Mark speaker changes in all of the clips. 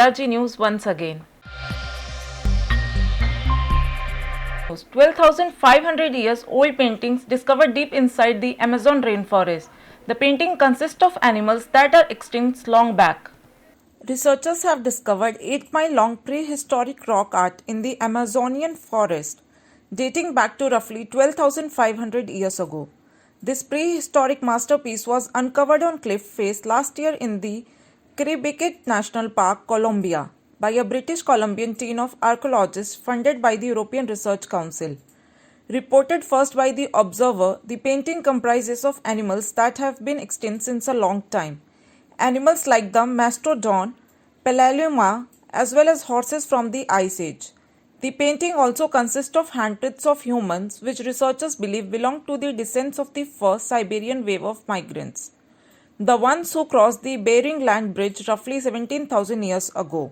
Speaker 1: BRG News once again. 12,500 years old paintings discovered deep inside the Amazon rainforest. The painting consists of animals that are extinct long back. Researchers have discovered 8-mile-long prehistoric rock art in the Amazonian forest, dating back to roughly 12,500 years ago. This prehistoric masterpiece was uncovered on cliff face last year in the Kiribiket National Park, Colombia, by a British Columbian team of archaeologists funded by the European Research Council. Reported first by The Observer, the painting comprises of animals that have been extinct since a long time. Animals like the mastodon, Palaemon, as well as horses from the Ice Age. The painting also consists of handprints of humans, which researchers believe belong to the descendants of the first Siberian wave of migrants, the ones who crossed the Bering Land Bridge roughly 17,000 years ago.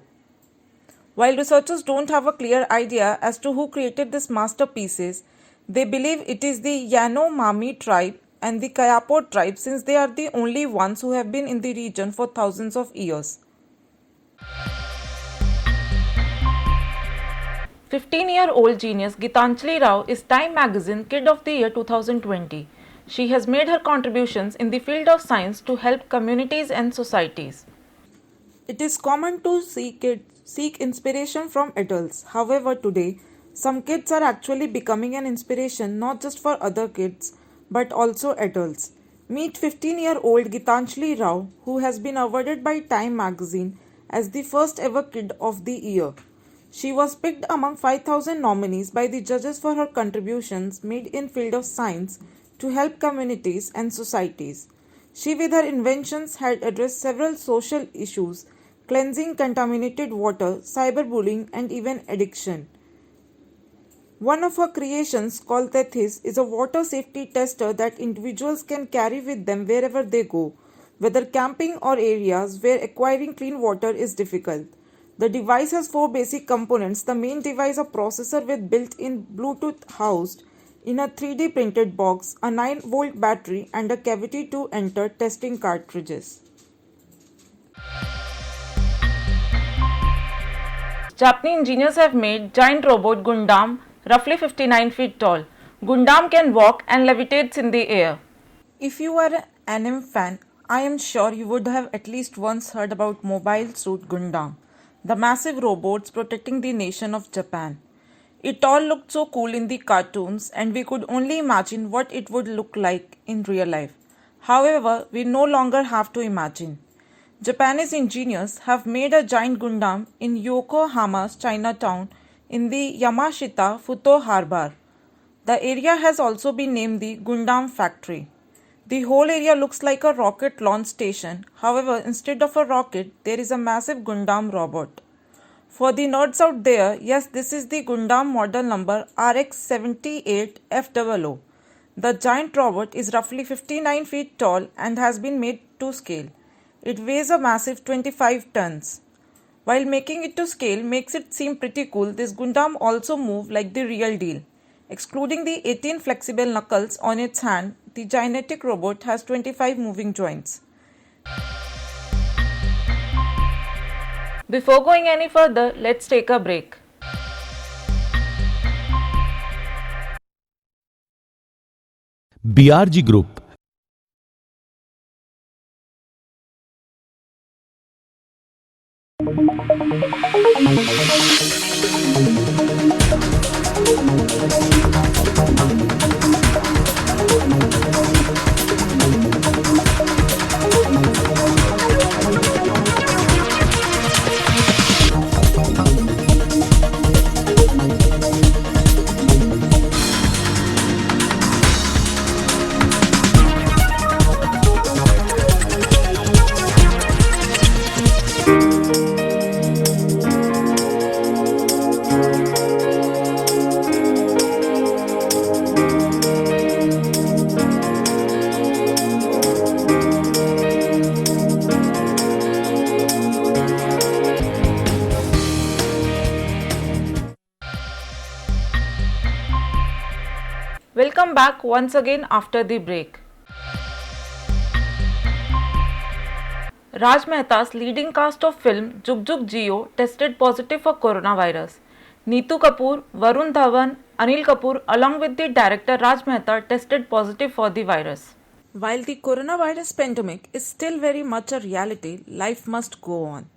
Speaker 1: While researchers don't have a clear idea as to who created these masterpieces, they believe it is the Yanomami tribe and the Kayapo tribe, since they are the only ones who have been in the region for thousands of years. 15-year-old genius Gitanjali Rao is Time Magazine Kid of the Year 2020. She has made her contributions in the field of science to help communities and societies. It is common to see kids seek inspiration from adults. However, today, some kids are actually becoming an inspiration not just for other kids, but also adults. Meet 15-year-old Gitanjali Rao, who has been awarded by Time Magazine as the first ever Kid of the Year. She was picked among 5,000 nominees by the judges for her contributions made in field of science to help communities and societies. She, with her inventions, had addressed several social issues: cleansing contaminated water, cyberbullying, and even addiction. One of her creations, called Tethys, is a water safety tester that individuals can carry with them wherever they go, whether camping or areas where acquiring clean water is difficult. The device has 4 basic components. The main device, a processor with built-in Bluetooth housed in a 3D printed box, a 9-volt battery, and a cavity to enter testing cartridges. Japanese engineers have made giant robot Gundam, roughly 59 feet tall. Gundam can walk and levitates in the air. If you are an anime fan, I am sure you would have at least once heard about Mobile Suit Gundam, the massive robots protecting the nation of Japan. It all looked so cool in the cartoons, and we could only imagine what it would look like in real life. However, we no longer have to imagine. Japanese engineers have made a giant Gundam in Yokohama's Chinatown in the Yamashita Futo Harbor. The area has also been named the Gundam Factory. The whole area looks like a rocket launch station. However, instead of a rocket, there is a massive Gundam robot. For the nerds out there, yes, this is the Gundam model number RX-78FOO. The giant robot is roughly 59 feet tall and has been made to scale. It weighs a massive 25 tons. While making it to scale makes it seem pretty cool, this Gundam also moves like the real deal. Excluding the 18 flexible knuckles on its hand, the gigantic robot has 25 moving joints. Before going any further, let's take a break.
Speaker 2: BRG Group.
Speaker 1: Welcome back once again after the break. Raj Mehta's leading cast of film Jug Jug Jio tested positive for coronavirus. Neetu Kapoor, Varun Dhawan, Anil Kapoor along with the director Raj Mehta tested positive for the virus. While the coronavirus pandemic is still very much a reality, life must go on.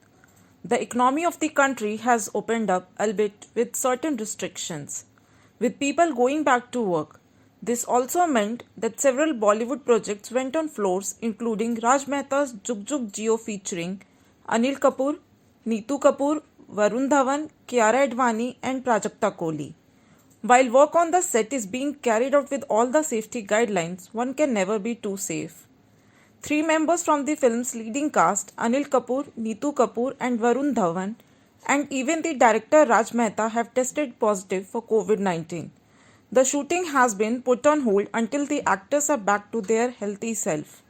Speaker 1: The economy of the country has opened up, albeit with certain restrictions, with people going back to work. This also meant that several Bollywood projects went on floors, including Raj Mehta's Jug Jug Jio featuring Anil Kapoor, Neetu Kapoor, Varun Dhawan, Kiara Advani, and Prajakta Kohli. While work on the set is being carried out with all the safety guidelines, one can never be too safe. 3 members from the film's leading cast, Anil Kapoor, Neetu Kapoor, and Varun Dhawan, and even the director Raj Mehta have tested positive for COVID-19. The shooting has been put on hold until the actors are back to their healthy self.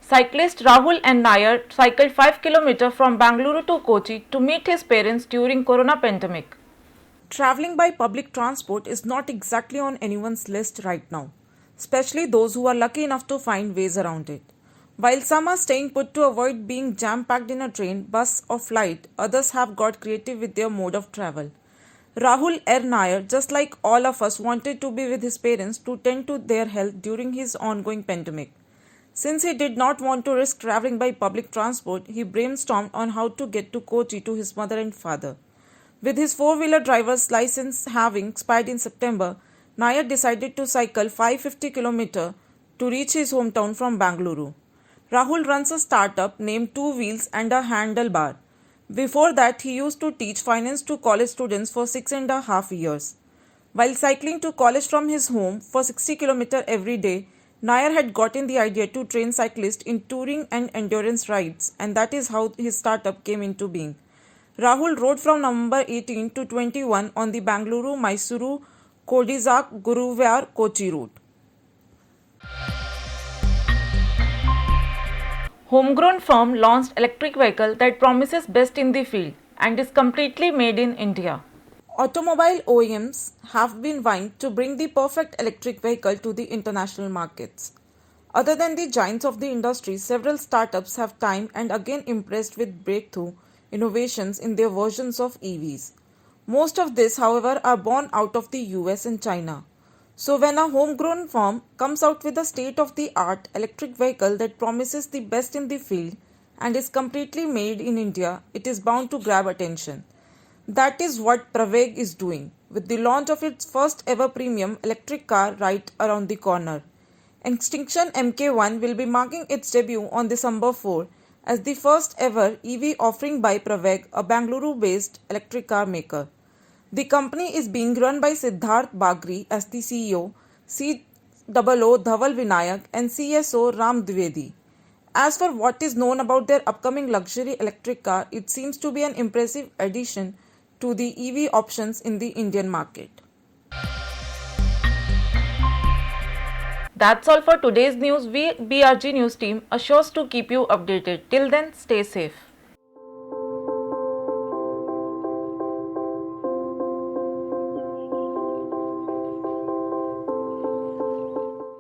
Speaker 1: Cyclist Rahul N. Nair cycled 5 km from Bangalore to Kochi to meet his parents during corona pandemic. Travelling by public transport is not exactly on anyone's list right now, especially those who are lucky enough to find ways around it. While some are staying put to avoid being jam-packed in a train, bus or flight, others have got creative with their mode of travel. Rahul R. Nair, just like all of us, wanted to be with his parents to tend to their health during his ongoing pandemic. Since he did not want to risk travelling by public transport, he brainstormed on how to get to Kochi to his mother and father. With his 4-wheeler driver's license having expired in September, Nair decided to cycle 550 km to reach his hometown from Bangalore. Rahul runs a startup named Two Wheels and a Handlebar. Before that, he used to teach finance to college students for 6.5 years. While cycling to college from his home for 60 km every day, Nair had gotten the idea to train cyclists in touring and endurance rides, and that is how his startup came into being. Rahul rode from November 18 to 21 on the Bangalore, Mysuru, Kodizak, Guruvar, Kochi route. Homegrown firm launched electric vehicle that promises best in the field and is completely made in India. Automobile OEMs have been vying to bring the perfect electric vehicle to the international markets. Other than the giants of the industry, several startups have time and again impressed with breakthrough innovations in their versions of EVs. Most of this, however, are born out of the US and China. So when a homegrown firm comes out with a state-of-the-art electric vehicle that promises the best in the field and is completely made in India, it is bound to grab attention. That is what Praveg is doing, with the launch of its first ever premium electric car right around the corner. Extinction MK1 will be marking its debut on December 4 as the first ever EV offering by Praveg, a Bangalore-based electric car maker. The company is being run by Siddharth Bagri as the CEO, COO Dhaval Vinayak, and CSO Ram Dwivedi. As for what is known about their upcoming luxury electric car, it seems to be an impressive addition to the EV options in the Indian market. That's all for today's news. We, BRG News team, assures to keep you updated. Till then, stay safe.